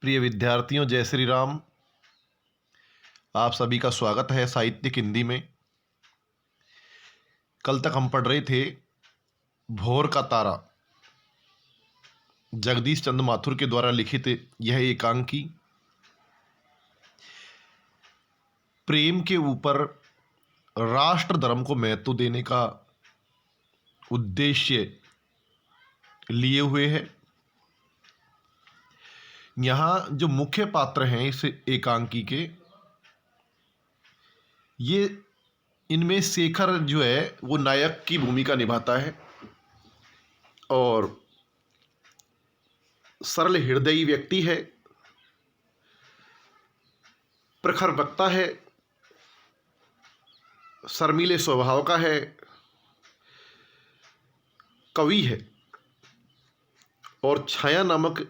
प्रिय विद्यार्थियों, जय श्री राम। आप सभी का स्वागत है साहित्यिक हिंदी में। कल तक हम पढ़ रहे थे भोर का तारा, जगदीश चंद्र माथुर के द्वारा लिखित यह एकांकी प्रेम के ऊपर राष्ट्र धर्म को महत्व देने का उद्देश्य लिए हुए है। यहाँ जो मुख्य पात्र हैं इस एकांकी के, ये इनमें शेखर जो है वो नायक की भूमिका निभाता है और सरल हृदयी व्यक्ति है, प्रखर वक्ता है, शर्मीले स्वभाव का है, कवि है और छाया नामक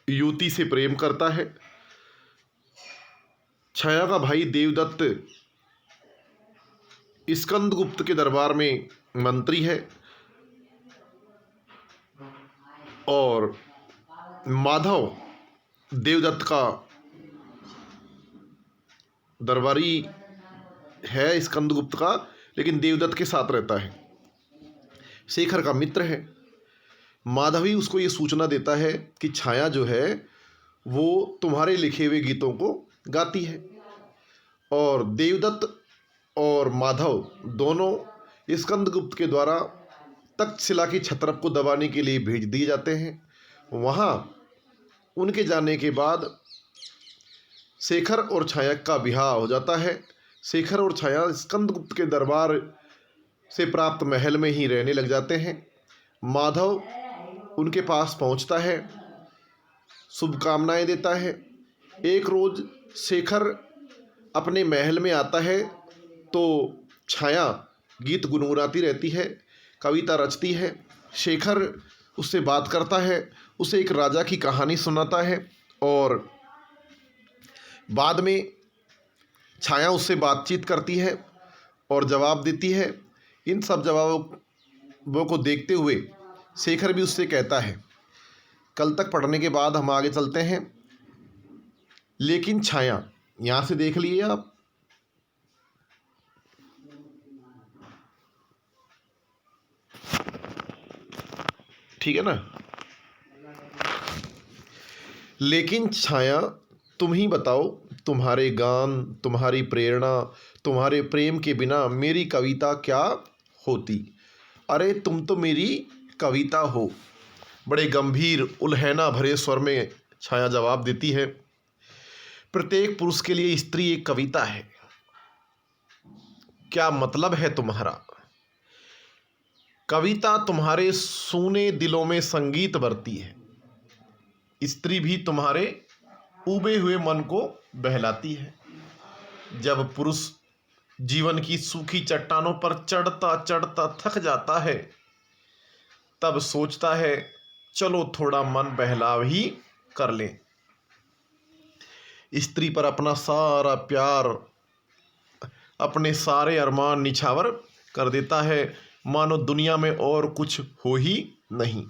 युवती से प्रेम करता है। छाया का भाई देवदत्त स्कंदगुप्त के दरबार में मंत्री है और माधव देवदत्त का दरबारी है स्कंदगुप्त का, लेकिन देवदत्त के साथ रहता है। शेखर का मित्र है। माधवी उसको ये सूचना देता है कि छाया जो है वो तुम्हारे लिखे हुए गीतों को गाती है और देवदत्त और माधव दोनों स्कंदगुप्त के द्वारा तक्षशिला की छत्रप को दबाने के लिए भेज दिए जाते हैं। वहाँ उनके जाने के बाद शेखर और छाया का विवाह हो जाता है। शेखर और छाया स्कंदगुप्त के दरबार से प्राप्त महल में ही रहने लग जाते हैं। माधव उनके पास पहुंचता है, शुभकामनाएं देता है। एक रोज शेखर अपने महल में आता है तो छाया गीत गुनगुनाती रहती है, कविता रचती है। शेखर उससे बात करता है, उसे एक राजा की कहानी सुनाता है और बाद में छाया उससे बातचीत करती है और जवाब देती है। इन सब जवाबों को देखते हुए शेखर भी उससे कहता है। कल तक पढ़ने के बाद हम आगे चलते हैं। लेकिन छाया, यहाँ से देख लिए आप, ठीक है ना। लेकिन छाया, तुम ही बताओ, तुम्हारे गान, तुम्हारी प्रेरणा, तुम्हारे प्रेम के बिना मेरी कविता क्या होती। अरे तुम तो मेरी कविता हो। बड़े गंभीर उल्हैना भरे स्वर में छाया जवाब देती है। प्रत्येक पुरुष के लिए स्त्री एक कविता है। क्या मतलब है तुम्हारा? कविता तुम्हारे सूने दिलों में संगीत भरती है। स्त्री भी तुम्हारे उबे हुए मन को बहलाती है। जब पुरुष जीवन की सूखी चट्टानों पर चढ़ता चढ़ता थक जाता है, तब सोचता है चलो थोड़ा मन बहलाव ही कर लें। स्त्री पर अपना सारा प्यार, अपने सारे अरमान निछावर कर देता है, मानो दुनिया में और कुछ हो ही नहीं।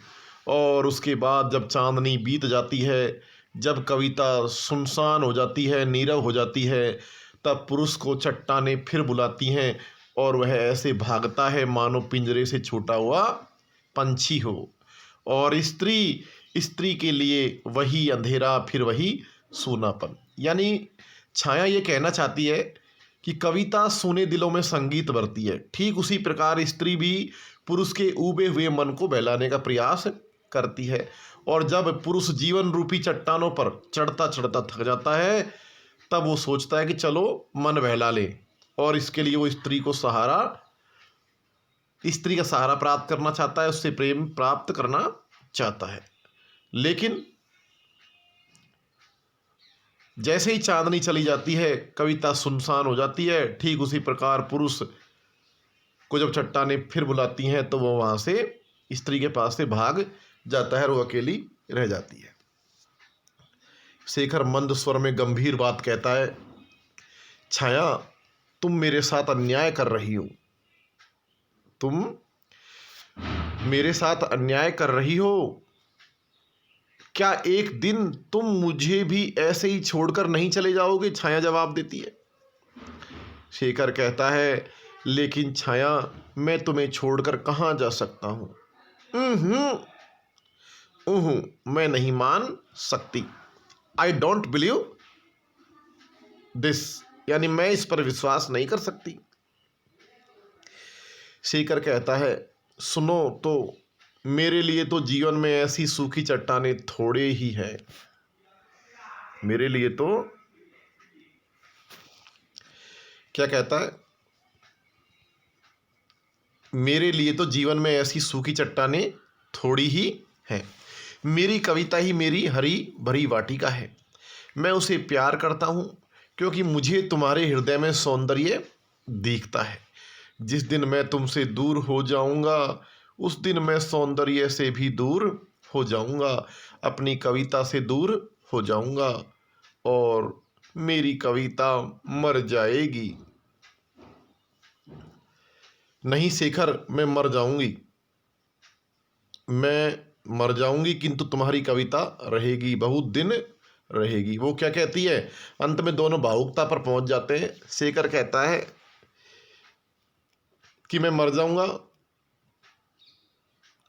और उसके बाद जब चांदनी बीत जाती है, जब कविता सुनसान हो जाती है, नीरव हो जाती है, तब पुरुष को चट्टानें फिर बुलाती हैं और वह ऐसे भागता है मानो पिंजरे से छूटा हुआ पंछी हो। और स्त्री के लिए वही अंधेरा, फिर वही सूनापन। यानी छाया ये कहना चाहती है कि कविता सूने दिलों में संगीत भरती है। ठीक उसी प्रकार स्त्री भी पुरुष के ऊबे हुए मन को बहलाने का प्रयास करती है। और जब पुरुष जीवन रूपी चट्टानों पर चढ़ता चढ़ता थक जाता है, तब वो सोचता है कि चलो मन बहला ले, और इसके लिए वो स्त्री का सहारा प्राप्त करना चाहता है, उससे प्रेम प्राप्त करना चाहता है। लेकिन जैसे ही चांदनी चली जाती है, कविता सुनसान हो जाती है। ठीक उसी प्रकार पुरुष को जब चट्टानें फिर बुलाती हैं, तो वो वहां से स्त्री के पास से भाग जाता है और वो अकेली रह जाती है। शेखर मंद स्वर में गंभीर बात कहता है, छाया तुम मेरे साथ अन्याय कर रही हो। तुम मेरे साथ अन्याय कर रही हो। क्या एक दिन तुम मुझे भी ऐसे ही छोड़कर नहीं चले जाओगे? छाया जवाब देती है। शेखर कहता है, लेकिन छाया, मैं तुम्हें छोड़कर कहाँ जा सकता हूँ? मैं नहीं मान सकती। आई डोंट बिलीव दिस, यानी मैं इस पर विश्वास नहीं कर सकती। शेखर कहता है, सुनो तो, मेरे लिए तो जीवन में ऐसी सूखी चट्टानें थोड़े ही हैं। मेरे लिए तो, क्या कहता है, मेरे लिए तो जीवन में ऐसी सूखी चट्टानें थोड़ी ही हैं। मेरी कविता ही मेरी हरी भरी वाटिका है। मैं उसे प्यार करता हूँ क्योंकि मुझे तुम्हारे हृदय में सौंदर्य दिखता है। जिस दिन मैं तुमसे दूर हो जाऊंगा, उस दिन मैं सौंदर्य से भी दूर हो जाऊंगा, अपनी कविता से दूर हो जाऊंगा और मेरी कविता मर जाएगी। नहीं शेखर, मैं मर जाऊंगी, मैं मर जाऊंगी, किंतु तुम्हारी कविता रहेगी, बहुत दिन रहेगी। वो क्या कहती है? अंत में दोनों भावुकता पर पहुंच जाते हैं। शेखर कहता है कि मैं मर जाऊंगा,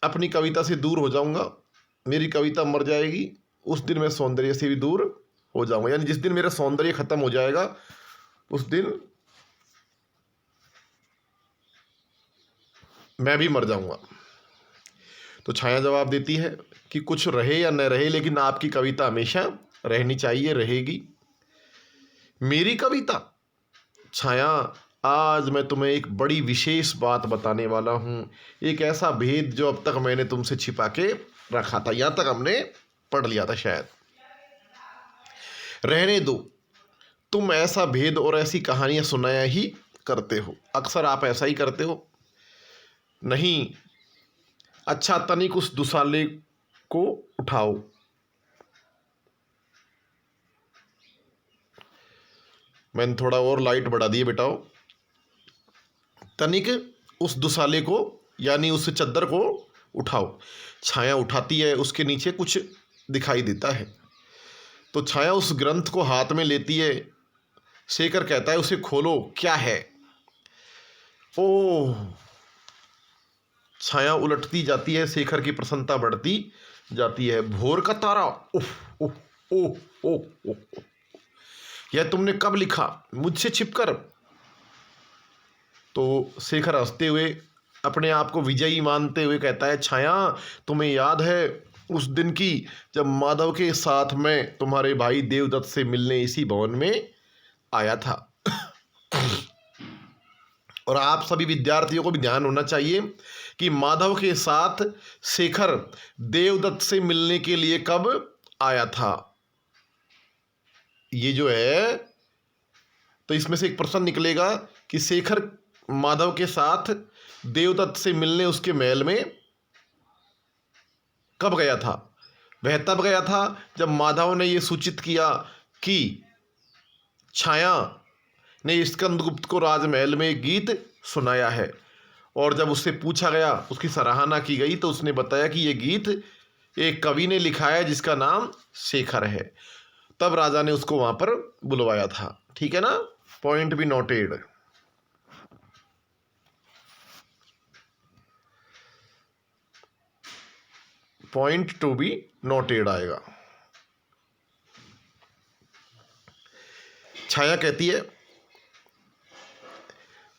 अपनी कविता से दूर हो जाऊंगा, मेरी कविता मर जाएगी, उस दिन मैं सौंदर्य से भी दूर हो जाऊंगा। यानी जिस दिन मेरा सौंदर्य खत्म हो जाएगा, उस दिन मैं भी मर जाऊंगा। तो छाया जवाब देती है कि कुछ रहे या न रहे, लेकिन आपकी कविता हमेशा रहनी चाहिए, रहेगी। मेरी कविता? छाया, आज मैं तुम्हें एक बड़ी विशेष बात बताने वाला हूँ, एक ऐसा भेद जो अब तक मैंने तुमसे छिपा के रखा था। यहाँ तक हमने पढ़ लिया था शायद। रहने दो, तुम ऐसा भेद और ऐसी कहानियां सुनाया ही करते हो, अक्सर आप ऐसा ही करते हो। नहीं, अच्छा तनिक उस दुसाले को उठाओ। मैंने थोड़ा और लाइट बढ़ा दिए बेटाओ। तनिक उस दुसाले को, यानी उस चद्दर को उठाओ। छाया उठाती है, उसके नीचे कुछ दिखाई देता है। तो छाया उस ग्रंथ को हाथ में लेती है। शेखर कहता है, उसे खोलो, क्या है? ओह! छाया उलटती जाती है, शेखर की प्रसन्नता बढ़ती जाती है। भोर का तारा? उफ उफ ओह ओह ओह! यह तुमने कब लिखा, मुझसे छिपकर? तो शेखर हंसते हुए, अपने आप को विजयी मानते हुए कहता है, छाया, तुम्हें याद है उस दिन की, जब माधव के साथ मैं तुम्हारे भाई देवदत्त से मिलने इसी भवन में आया था? और आप सभी विद्यार्थियों को भी ध्यान होना चाहिए कि माधव के साथ शेखर देवदत्त से मिलने के लिए कब आया था। ये जो है, तो इसमें से एक प्रश्न निकलेगा कि शेखर माधव के साथ देवदत्त से मिलने उसके महल में कब गया था? वह तब गया था जब माधव ने यह सूचित किया कि छाया ने स्कंदगुप्त को राजमहल में एक गीत सुनाया है। और जब उससे पूछा गया, उसकी सराहना की गई, तो उसने बताया कि यह गीत एक कवि ने लिखा है जिसका नाम शेखर है। तब राजा ने उसको वहां पर बुलवाया था। ठीक है ना? पॉइंट भी noted. Point to be noted आएगा। छाया कहती है,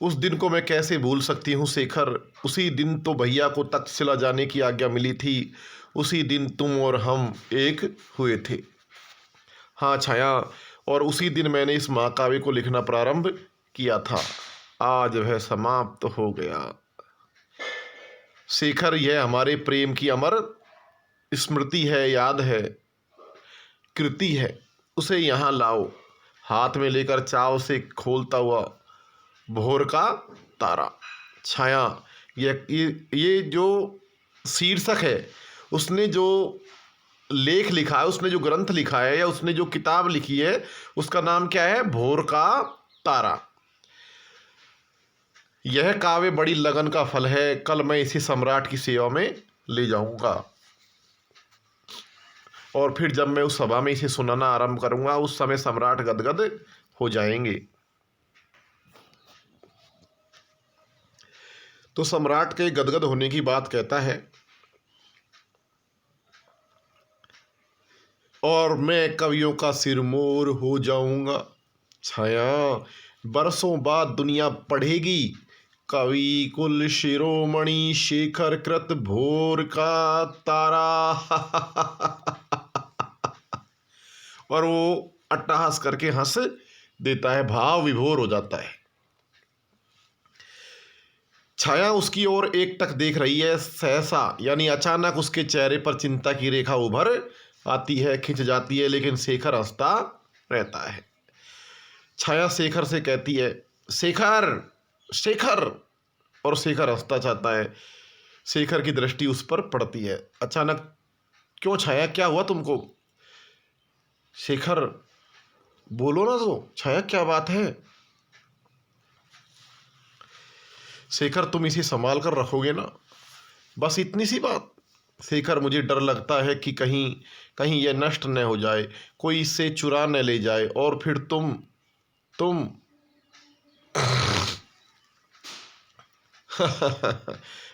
उस दिन को मैं कैसे भूल सकती हूँ शेखर। उसी दिन तो भैया को तक्षशिला जाने की आज्ञा मिली थी। उसी दिन तुम और हम एक हुए थे। हाँ छाया, और उसी दिन मैंने इस महाकाव्य को लिखना प्रारंभ किया था। आज वह समाप्त हो गया। शेखर, यह हमारे प्रेम की अमर स्मृति है, याद है, कृति है। उसे यहाँ लाओ। हाथ में लेकर चाव से खोलता हुआ भोर का तारा। छाया, ये जो शीर्षक है, उसने जो लेख लिखा है, उसने जो ग्रंथ लिखा है, या उसने जो किताब लिखी है, उसका नाम क्या है? भोर का तारा। यह काव्य बड़ी लगन का फल है। कल मैं इसे सम्राट की सेवा में ले जाऊंगा। और फिर जब मैं उस सभा में इसे सुनाना आरंभ करूंगा उस समय सम्राट गदगद हो जाएंगे। तो सम्राट के गदगद होने की बात कहता है, और मैं कवियों का सिरमौर हो जाऊंगा। छाया, बरसों बाद दुनिया पढ़ेगी कवि कुल शिरोमणि शेखर कृत भोर का तारा। और वो अट्टहास करके हंस देता है, भाव विभोर हो जाता है। छाया उसकी ओर एकटक देख रही है। सहसा यानी अचानक उसके चेहरे पर चिंता की रेखा उभर आती है, खिंच जाती है, लेकिन शेखर हंसता रहता है। छाया शेखर से कहती है, शेखर शेखर, और शेखर हंसता चाहता है। शेखर की दृष्टि उस पर पड़ती है। अचानक, क्यों छाया, क्या हुआ तुमको? शेखर, बोलो ना तो छाया, क्या बात है? शेखर, तुम इसे संभाल कर रखोगे ना? बस इतनी सी बात? शेखर, मुझे डर लगता है कि कहीं कहीं यह नष्ट न हो जाए, कोई इससे चुरा न ले जाए, और फिर तुम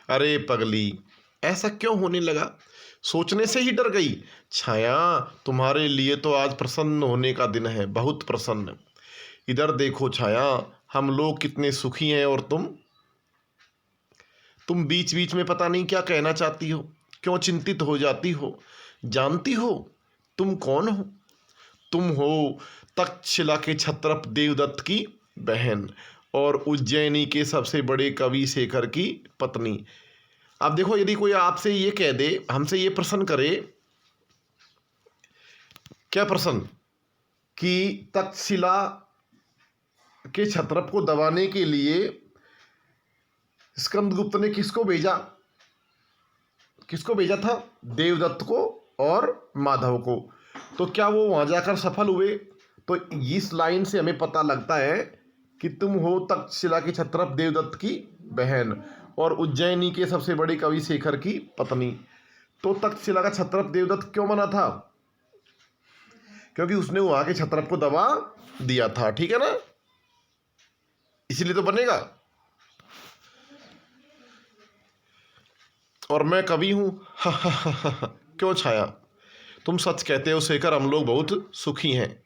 अरे पगली, ऐसा क्यों होने लगा? सोचने से ही डर गई? छाया, तुम्हारे लिए तो आज प्रसन्न होने का दिन है, बहुत प्रसन्न। इधर देखो छाया, हम लोग कितने सुखी हैं, और तुम बीच बीच में पता नहीं क्या कहना चाहती हो, क्यों चिंतित हो जाती हो? जानती हो तुम कौन हो? तुम हो तक्षशिला के छत्रप देवदत्त की बहन और उज्जैनी के सबसे बड़े कवि शेखर की पत्नी। अब देखो, यदि कोई आपसे ये कह दे, हमसे ये प्रश्न करे, क्या प्रश्न, कि तक्षशिला के छत्रप को दबाने के लिए स्कंदगुप्त ने किसको भेजा था? देवदत्त को और माधव को। तो क्या वो वहां जाकर सफल हुए? तो इस लाइन से हमें पता लगता है कि तुम हो तक्षशिला के छत्रप देवदत्त की बहन और उज्जैनी के सबसे बड़े कवि शेखर की पत्नी। तो तक्षशिला का छत्रप देवदत्त क्यों बना था? क्योंकि उसने वहां के छत्रप को दबा दिया था, ठीक है ना? इसीलिए तो बनेगा। और मैं कवि हूं। क्यों छाया, तुम सच कहते हो शेखर, हम लोग बहुत सुखी हैं,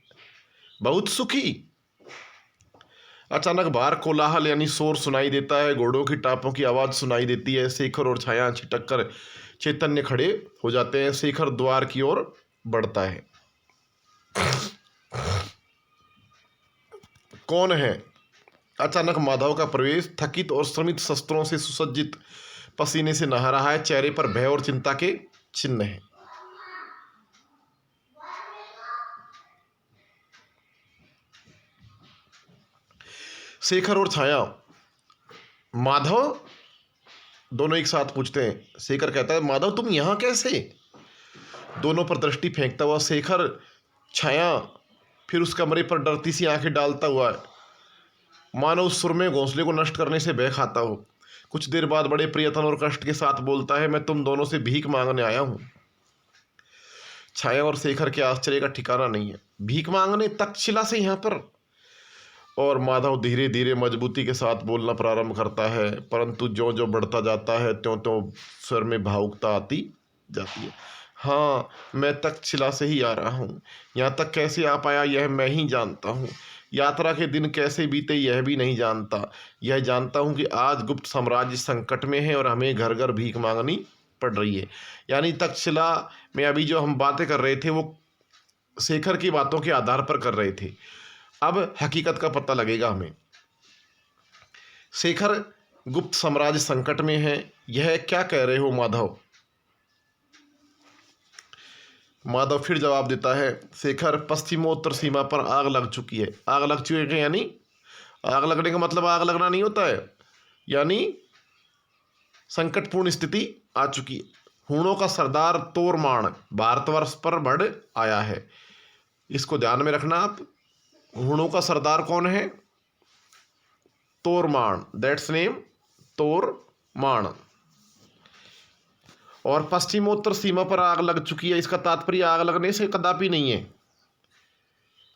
बहुत सुखी। अचानक बाहर कोलाहल यानी शोर सुनाई देता है, घोड़ों की टापों की आवाज सुनाई देती है। शेखर और छाया छिटक कर चैतन्य खड़े हो जाते हैं। शेखर द्वार की ओर बढ़ता है। कौन है? अचानक माधव का प्रवेश। थकित और श्रमित शस्त्रों से सुसज्जित, पसीने से नहा रहा है, चेहरे पर भय और चिंता के चिन्ह हैं। शेखर और छाया, माधव, दोनों एक साथ पूछते हैं। शेखर कहता है, माधव तुम यहां कैसे? दोनों पर दृष्टि फेंकता हुआ शेखर, छाया, फिर उस कमरे पर डरती सी आंखें डालता हुआ, मानो उस सुर में घोंसले को नष्ट करने से भय खाता हो। कुछ देर बाद बड़े प्रयत्न और कष्ट के साथ बोलता है, मैं तुम दोनों से भीख मांगने आया हूं। छाया और शेखर के आश्चर्य का ठिकाना नहीं है। भीख मांगने तक्षशिला से यहाँ पर? और माधव धीरे धीरे मजबूती के साथ बोलना प्रारंभ करता है, परंतु ज्यों ज्यों बढ़ता जाता है त्यों त्यों स्वर में भावुकता आती जाती है। हाँ, मैं तक्षशिला से ही आ रहा हूँ। यहाँ तक कैसे आ पाया यह मैं ही जानता हूँ। यात्रा के दिन कैसे बीते यह भी नहीं जानता। यह जानता हूँ कि आज गुप्त साम्राज्य संकट में है और हमें घर घर भीख मांगनी पड़ रही है। यानी तक्षशिला में अभी जो हम बातें कर रहे थे वो शेखर की बातों के आधार पर कर रहे थे। अब हकीकत का पता लगेगा हमें। शेखर, गुप्त साम्राज्य संकट में है, यह क्या कह रहे हो माधव? माधव फिर जवाब देता है, शेखर, पश्चिमोत्तर सीमा पर आग लग चुकी है। आग लग चुकी है यानी आग लगने का मतलब आग लगना नहीं होता है, यानी संकटपूर्ण स्थिति आ चुकी है। हूणों का सरदार तोरमाण भारतवर्ष पर बढ़ आया है। इसको ध्यान में रखना आप। हूणों का सरदार कौन है? Toramana, that's name Toramana. और पश्चिमोत्तर सीमा पर आग लग चुकी है, इसका तात्पर्य आग लगने से कदापि नहीं है।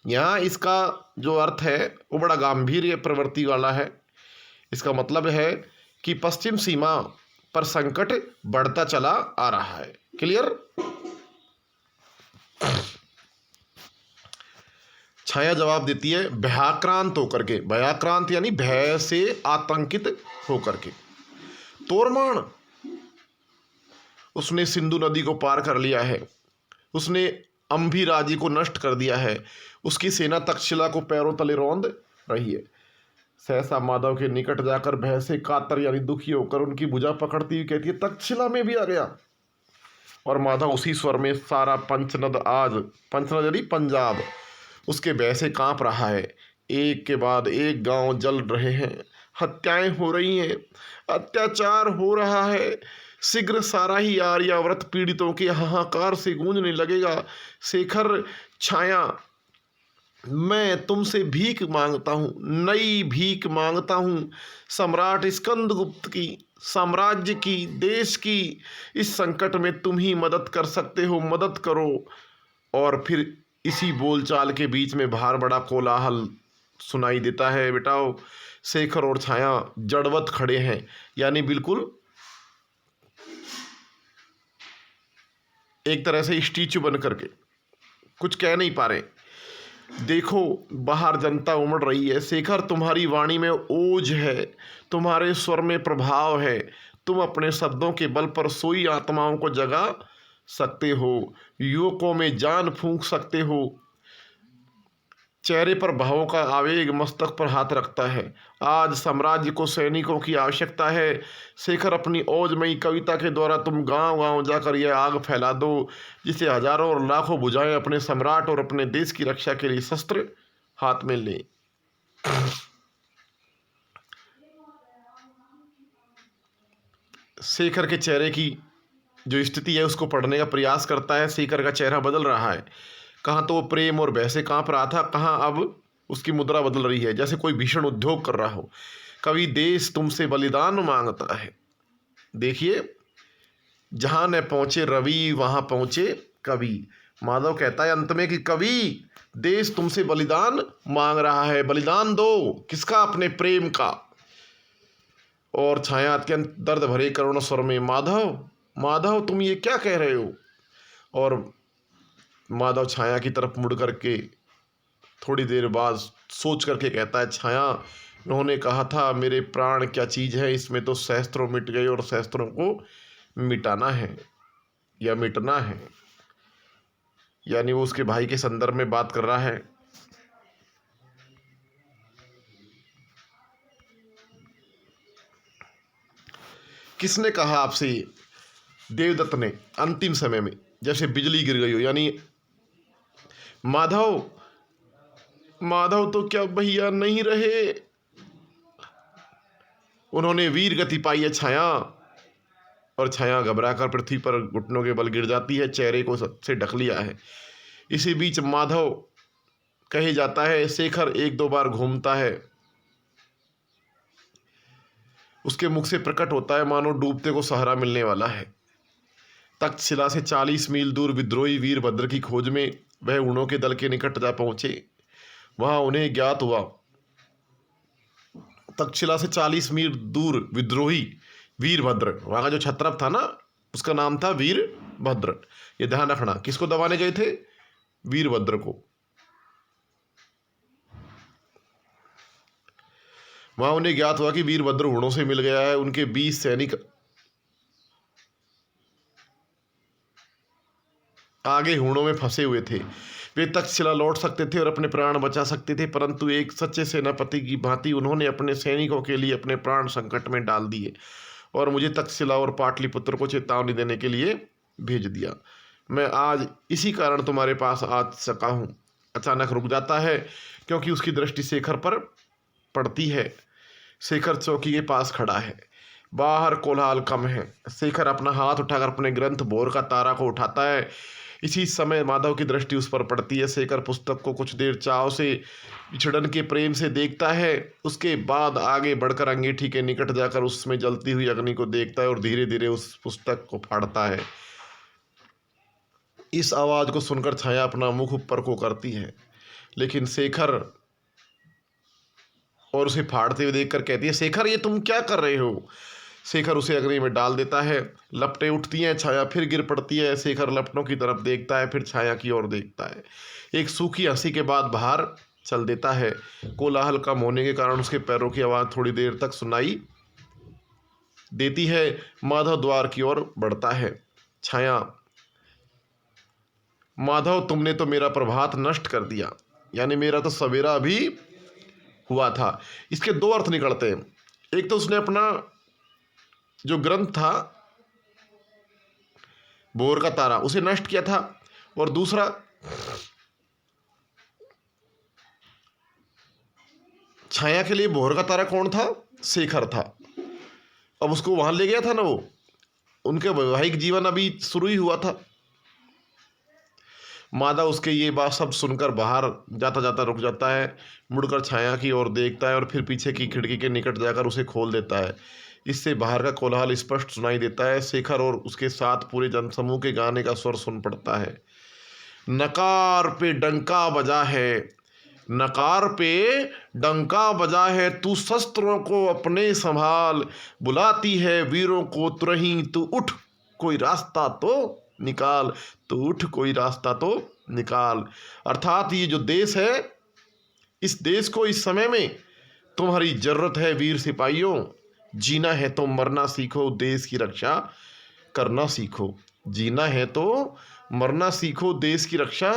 यहाँ इसका जो अर्थ है वो बड़ा गंभीर प्रवृत्ति वाला है। इसका मतलब है कि पश्चिम सीमा पर संकट बढ़ता चला आ रहा है। क्लियर। छाया जवाब देती है भयाक्रांत होकर के। भयाक्रांत यानी भय से आतंकित होकर के। तोरमाण, उसने सिंधु नदी को पार कर लिया है, उसने अंभी राज्य को नष्ट कर दिया है, उसकी सेना तक्षशिला को पैरों तले रौंद रही है। सहसा माधव के निकट जाकर भय से कातर यानी दुखी होकर उनकी भुजा पकड़ती हुई कहती है तक्षशिला में भी आ गया। और माधव उसी स्वर में सारा पंचनद आज, पंचनद यानी पंजाब, उसके भय से कांप रहा है। एक के बाद एक गांव जल रहे हैं, हत्याएं हो रही हैं, अत्याचार हो रहा है। शीघ्र सारा ही आर्यावर्त पीड़ितों के हाहाकार से गूंजने लगेगा। शेखर, छाया, मैं तुमसे भीख मांगता हूँ, नई भीख मांगता हूँ, सम्राट स्कंदगुप्त की, साम्राज्य की, देश की। इस संकट में तुम ही मदद कर सकते हो, मदद करो। और फिर इसी बोलचाल के बीच में बाहर बड़ा कोलाहल सुनाई देता है। बेटाओ, शेखर और छाया जड़वत खड़े हैं, यानी बिल्कुल एक तरह से स्टैचू बन करके, कुछ कह नहीं पा रहे। देखो बाहर जनता उमड़ रही है। शेखर, तुम्हारी वाणी में ओज है, तुम्हारे स्वर में प्रभाव है, तुम अपने शब्दों के बल पर सोई आत्माओं को जगा सकते हो, युवकों में जान फूंक सकते हो। चेहरे पर भावों का आवेग मस्तक पर हाथ रखता है। आज साम्राज्य को सैनिकों की आवश्यकता है। शेखर, अपनी ओजमयी कविता के द्वारा तुम गांव गांव जाकर यह आग फैला दो, जिसे हजारों और लाखों भुजाएं अपने सम्राट और अपने देश की रक्षा के लिए शस्त्र हाथ में लें। शेखर के चेहरे की जो स्थिति है उसको पढ़ने का प्रयास करता है। शेखर का चेहरा बदल रहा है। कहाँ तो वो प्रेम और भय से कांप रहा था, कहाँ अब उसकी मुद्रा बदल रही है, जैसे कोई भीषण उद्योग कर रहा हो। कवि, देश तुमसे बलिदान मांगता है। देखिए, जहाँ न पहुँचे रवि वहाँ पहुँचे कवि। माधव कहता है अंत में कि कवि, देश तुमसे बलिदान मांग रहा है, बलिदान दो। किसका? अपने प्रेम का। और छाया अत्यंत दर्द भरे करुण स्वर में, माधव, माधव, तुम ये क्या कह रहे हो? और माधव छाया की तरफ मुड़ करके थोड़ी देर बाद सोच करके कहता है, छाया, उन्होंने कहा था मेरे प्राण क्या चीज़ है, इसमें तो सहस्त्रों मिट गए और सहस्त्रों को मिटाना है या मिटना है। यानी वो उसके भाई के संदर्भ में बात कर रहा है। किसने कहा आपसे? देवदत्त ने, अंतिम समय में जैसे बिजली गिर गई हो। यानी माधव, माधव तो क्या भैया नहीं रहे? उन्होंने वीर गति पाई है छाया। और छाया घबराकर पृथ्वी पर घुटनों के बल गिर जाती है, चेहरे को से ढक लिया है। इसी बीच माधव कहे जाता है, शेखर एक दो बार घूमता है, उसके मुख से प्रकट होता है मानो डूबते को सहारा मिलने वाला है। तक्षशिला से 40 मील दूर विद्रोही वीरभद्र की खोज में वह ऊणों के दल के निकट जा पहुंचे। वहां उन्हें ज्ञात हुआ, तक्षशिला से 40 मील दूर विद्रोही वीरभद्र, वहां का जो छत्रप था ना, उसका नाम था वीरभद्र। ये ध्यान रखना, किसको दबाने गए थे? वीरभद्र को। वहां उन्हें ज्ञात हुआ कि वीरभद्र ऊणों से मिल गया है। उनके 20 सैनिक आगे हूणों में फंसे हुए थे। वे तक्षशिला लौट सकते थे और अपने प्राण बचा सकते थे, परंतु एक सच्चे सेनापति की भांति उन्होंने अपने सैनिकों के लिए अपने प्राण संकट में डाल दिए और मुझे तक्षशिला और पाटलिपुत्र को चेतावनी देने के लिए भेज दिया। मैं आज इसी कारण तुम्हारे पास आ सका हूँ। अचानक रुक जाता है क्योंकि उसकी दृष्टि शेखर पर पड़ती है। शेखर चौकी के पास खड़ा है। बाहर कोलाहल कम है। शेखर अपना हाथ उठाकर अपने ग्रंथ भोर का तारा को उठाता है। इसी समय माधव की दृष्टि उस पर पड़ती है। शेखर पुस्तक को कुछ देर चाव से, विछड़न के प्रेम से देखता है। उसके बाद आगे बढ़कर अंगीठी के निकट जाकर उसमें जलती हुई अग्नि को देखता है और धीरे धीरे उस पुस्तक को फाड़ता है। इस आवाज को सुनकर छाया अपना मुख ऊपर को करती है, लेकिन शेखर और उसे फाड़ते हुए देखकर कहती है, शेखर ये तुम क्या कर रहे हो? शेखर उसे अग्नि में डाल देता है। लपटें उठती हैं, छाया फिर गिर पड़ती है। शेखर लपटों की तरफ देखता है, फिर छाया की ओर देखता है। एक सूखी हंसी के बाद बाहर चल देता है। कोलाहल कम होने के कारण उसके पैरों की आवाज़ थोड़ी देर तक सुनाई देती है। माधव द्वार की ओर बढ़ता है। छाया, माधव तुमने तो मेरा प्रभात नष्ट कर दिया, यानी मेरा तो सवेरा अभी हुआ था। इसके दो अर्थ निकलते हैं। एक तो उसने अपना जो ग्रंथ था भोर का तारा उसे नष्ट किया था, और दूसरा छाया के लिए भोर का तारा कौन था? शेखर था। अब उसको वहां ले गया था ना, वो उनके वैवाहिक जीवन अभी शुरू ही हुआ था। माधव उसके ये बात सब सुनकर बाहर जाता जाता रुक जाता है, मुड़कर छाया की ओर देखता है और फिर पीछे की खिड़की के निकट जाकर उसे खोल देता है। इससे बाहर का कोलाहल स्पष्ट सुनाई देता है। शेखर और उसके साथ पूरे जनसमूह के गाने का स्वर सुन पड़ता है। नकार पे डंका बजा है, नकार पे डंका बजा है, तू शस्त्रों को अपने संभाल, बुलाती है वीरों को तुरही, तू उठ कोई रास्ता तो निकाल, तो उठ कोई रास्ता तो निकाल। अर्थात ये जो देश है, इस देश को इस समय में तुम्हारी जरूरत है वीर सिपाहियों। जीना है तो मरना सीखो, देश की रक्षा करना सीखो। जीना है तो मरना सीखो, देश की रक्षा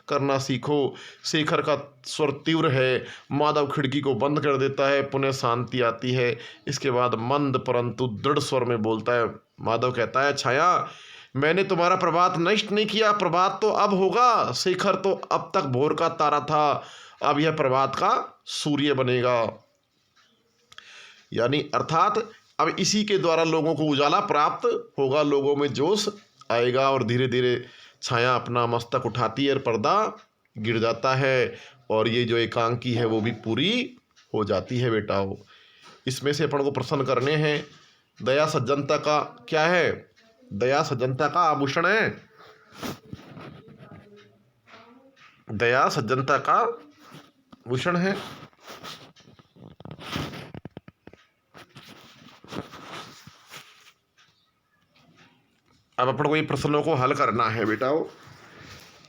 करना सीखो। शेखर का स्वर तीव्र है। माधव खिड़की को बंद कर देता है। पुनः शांति आती है। इसके बाद मंद परंतु दृढ़ स्वर में बोलता है। माधव कहता है, छाया मैंने तुम्हारा प्रभात नष्ट नहीं किया, प्रभात तो अब होगा। शेखर तो अब तक भोर का तारा था, अब यह प्रभात का सूर्य बनेगा। यानी अर्थात अब इसी के द्वारा लोगों को उजाला प्राप्त होगा, लोगों में जोश आएगा। और धीरे धीरे छाया अपना मस्तक उठाती है और पर्दा गिर जाता है, और ये जो एकांकी है वो भी पूरी हो जाती है। बेटाओ, इसमें से अपन को प्रश्न करने हैं, दया सज्जनता का क्या है? दया सज्जनता का आभूषण है। दया सज्जनता का भूषण है। अब अपन को ये प्रश्नों को हल करना है बेटाओ।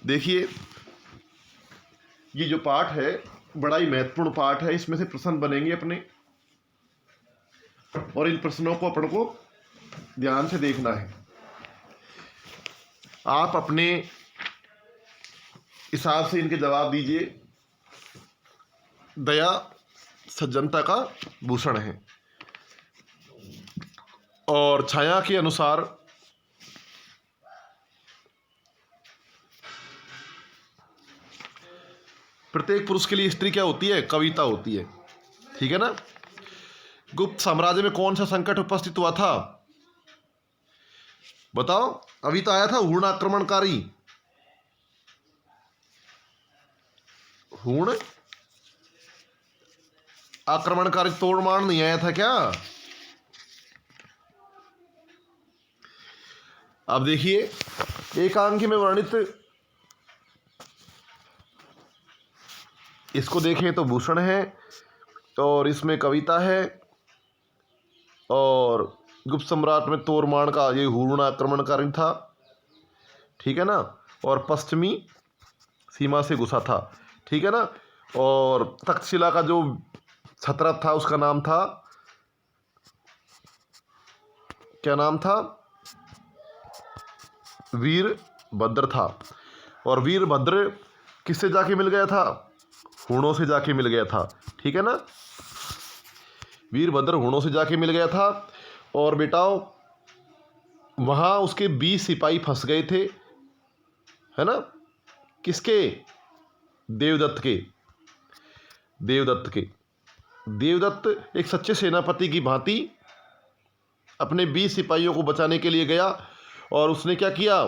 देखिए, ये जो पाठ है बड़ा ही महत्वपूर्ण पाठ है। इसमें से प्रश्न बनेंगे अपने, और इन प्रश्नों को अपन को ध्यान से देखना है। आप अपने हिसाब से इनके जवाब दीजिए। दया सज्जनता का भूषण है, और छाया के अनुसार प्रत्येक पुरुष के लिए स्त्री क्या होती है? कविता होती है। ठीक है ना? गुप्त साम्राज्य में कौन सा संकट उपस्थित हुआ था? बताओ। अभी तो आया था हूण आक्रमणकारी। हूण आक्रमणकारी तोड़मार नहीं आया था क्या? अब देखिए, एकांकी में वर्णित इसको देखें तो भूषण है, और इसमें कविता है, और गुप्त सम्राट में तोड़मार का ये हूण आक्रमणकारी था। ठीक है ना? और पश्चिमी सीमा से घुसा था। ठीक है ना? और तक्षशिला का जो छत्रप था उसका नाम था, क्या नाम था? वीरभद्र था। और वीरभद्र किससे जाके मिल गया था? हूणों से जाके मिल गया था। ठीक है ना? वीरभद्र हूणों से जाके मिल गया था। और बेटाओ, वहाँ उसके 20 सिपाही फंस गए थे, है ना? किसके? देवदत्त के। देवदत्त के। देवदत्त एक सच्चे सेनापति की भांति अपने 20 सिपाहियों को बचाने के लिए गया और उसने क्या किया,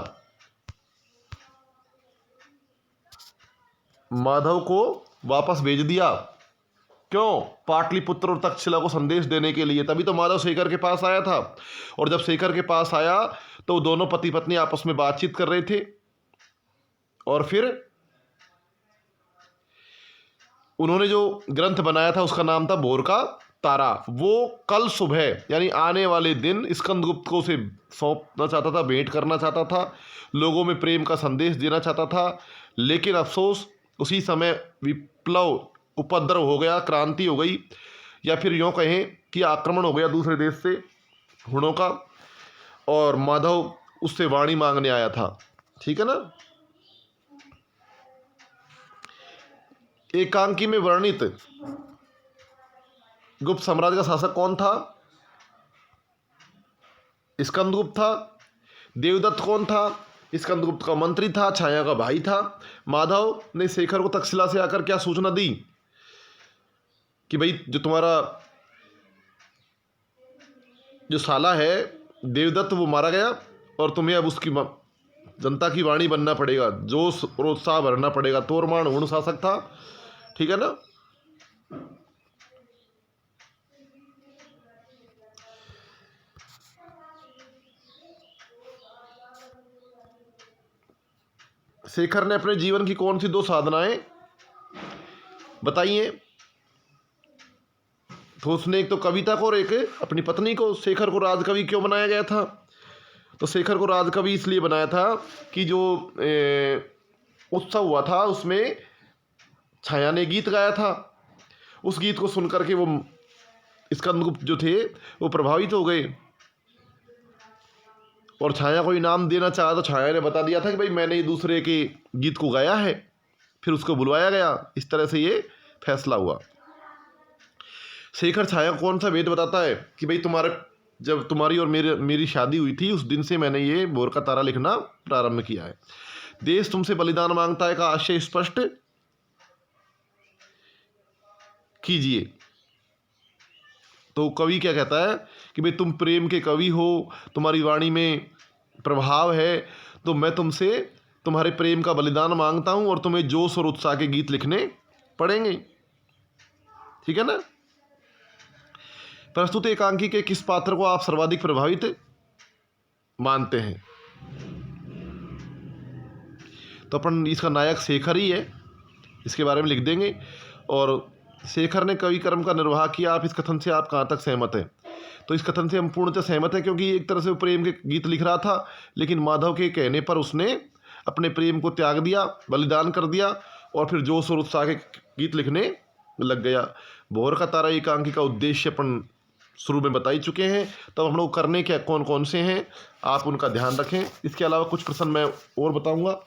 माधव को वापस भेज दिया। क्यों? पाटलिपुत्र और तक्षशिला को संदेश देने के लिए। तभी तो माधव शेखर के पास आया था। और जब शेखर के पास आया तो दोनों पति पत्नी आपस में बातचीत कर रहे थे और फिर उन्होंने जो ग्रंथ बनाया था उसका नाम था भोर का तारा। वो कल सुबह यानी आने वाले दिन स्कंदगुप्त को उसे सौंपना चाहता था, भेंट करना चाहता था, लोगों में प्रेम का संदेश देना चाहता था। लेकिन अफसोस उसी समय विप्लव, उपद्रव हो गया, क्रांति हो गई, या फिर यूँ कहें कि आक्रमण हो गया दूसरे देश से हुणों का, और माधव उससे वाणी मांगने आया था। ठीक है ना। एकांकी में वर्णित गुप्त साम्राज्य का शासक कौन था? स्कंदगुप्त था। देवदत्त कौन था? स्कंदगुप्त का मंत्री था, छाया का भाई था। माधव ने शेखर को तक्षशिला से आकर क्या सूचना दी कि भाई जो तुम्हारा जो साला है देवदत्त वो मारा गया और तुम्हें अब उसकी जनता की वाणी बनना पड़ेगा, जोश और उत्साह भरना पड़ेगा। तोरमान हुण शासक था। ठीक है ना। शेखर ने अपने जीवन की कौन सी 2 साधनाएं बताइए? तो उसने एक तो कविता को और एक अपनी पत्नी को। शेखर को राजकवि क्यों बनाया गया था? तो शेखर को राजकवि इसलिए बनाया था कि जो उत्सव हुआ था उसमें छाया ने गीत गाया था। उस गीत को सुनकर के वो स्कंदगुप्त जो थे वो प्रभावित हो गए और छाया को इनाम देना चाहा तो छाया ने बता दिया था कि भाई मैंने ये दूसरे के गीत को गाया है। फिर उसको बुलवाया गया। इस तरह से ये फैसला हुआ। शेखर छाया को कौन सा वेद बताता है कि भाई जब तुम्हारी और मेरी शादी हुई थी उस दिन से मैंने ये भोर का तारा लिखना प्रारंभ किया है। देश तुमसे बलिदान मांगता है का आशय स्पष्ट कीजिए। तो कवि क्या कहता है कि भाई तुम प्रेम के कवि हो, तुम्हारी वाणी में प्रभाव है, तो मैं तुमसे तुम्हारे प्रेम का बलिदान मांगता हूं और तुम्हें जोश और उत्साह के गीत लिखने पड़ेंगे। ठीक है ना। प्रस्तुत एकांकी के किस पात्र को आप सर्वाधिक प्रभावित मानते हैं? तो अपन इसका नायक शेखर ही है, इसके बारे में लिख देंगे। और शेखर ने कवि कर्म का निर्वाह किया। आप इस कथन से आप कहाँ तक सहमत हैं? तो इस कथन से हम पूर्णतः सहमत हैं, क्योंकि एक तरह से वो प्रेम के गीत लिख रहा था, लेकिन माधव के कहने पर उसने अपने प्रेम को त्याग दिया, बलिदान कर दिया और फिर जोश और उत्साह के गीत लिखने लग गया। भोर का तारा एकांकी का उद्देश्य अपन शुरू में बता ही चुके हैं। तब हम लोग करने क्या कौन कौन से हैं, आप उनका ध्यान रखें। इसके अलावा कुछ प्रश्न मैं और बताऊंगा।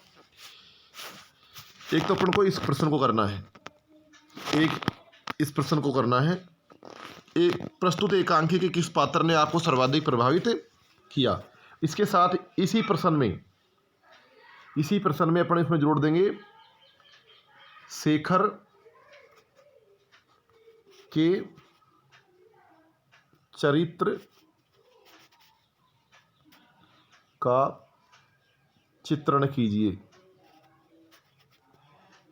एक तो अपन को इस प्रश्न को करना है, इस प्रश्न को करना है, एक प्रस्तुत एकांकी के किस पात्र ने आपको सर्वाधिक प्रभावित किया। इसके साथ इसी प्रश्न में अपन इसमें जोड़ देंगे शेखर के चरित्र का चित्रण कीजिए।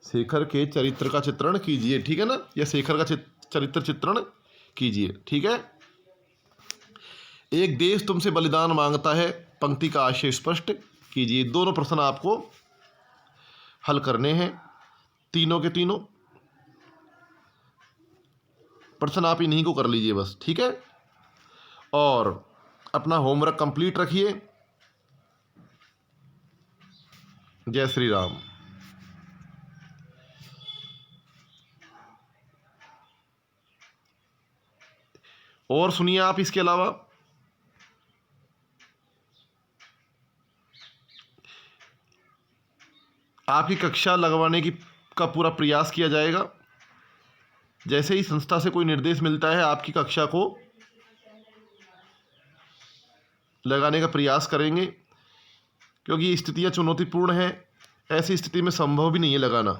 शेखर के चरित्र का चित्रण कीजिए। ठीक है ना। या शेखर का चरित्र चित्रण कीजिए। ठीक है। एक देश तुमसे बलिदान मांगता है पंक्ति का आशय स्पष्ट कीजिए। दोनों प्रश्न आपको हल करने हैं, तीनों के तीनों प्रश्न आप इन्हीं को कर लीजिए बस। ठीक है। और अपना होमवर्क कंप्लीट रखिए। जय श्री राम। और सुनिए आप इसके अलावा आपकी कक्षा लगवाने का पूरा प्रयास किया जाएगा। जैसे ही संस्था से कोई निर्देश मिलता है आपकी कक्षा को लगाने का प्रयास करेंगे, क्योंकि स्थितियां चुनौतीपूर्ण हैं। ऐसी स्थिति में संभव भी नहीं है लगाना।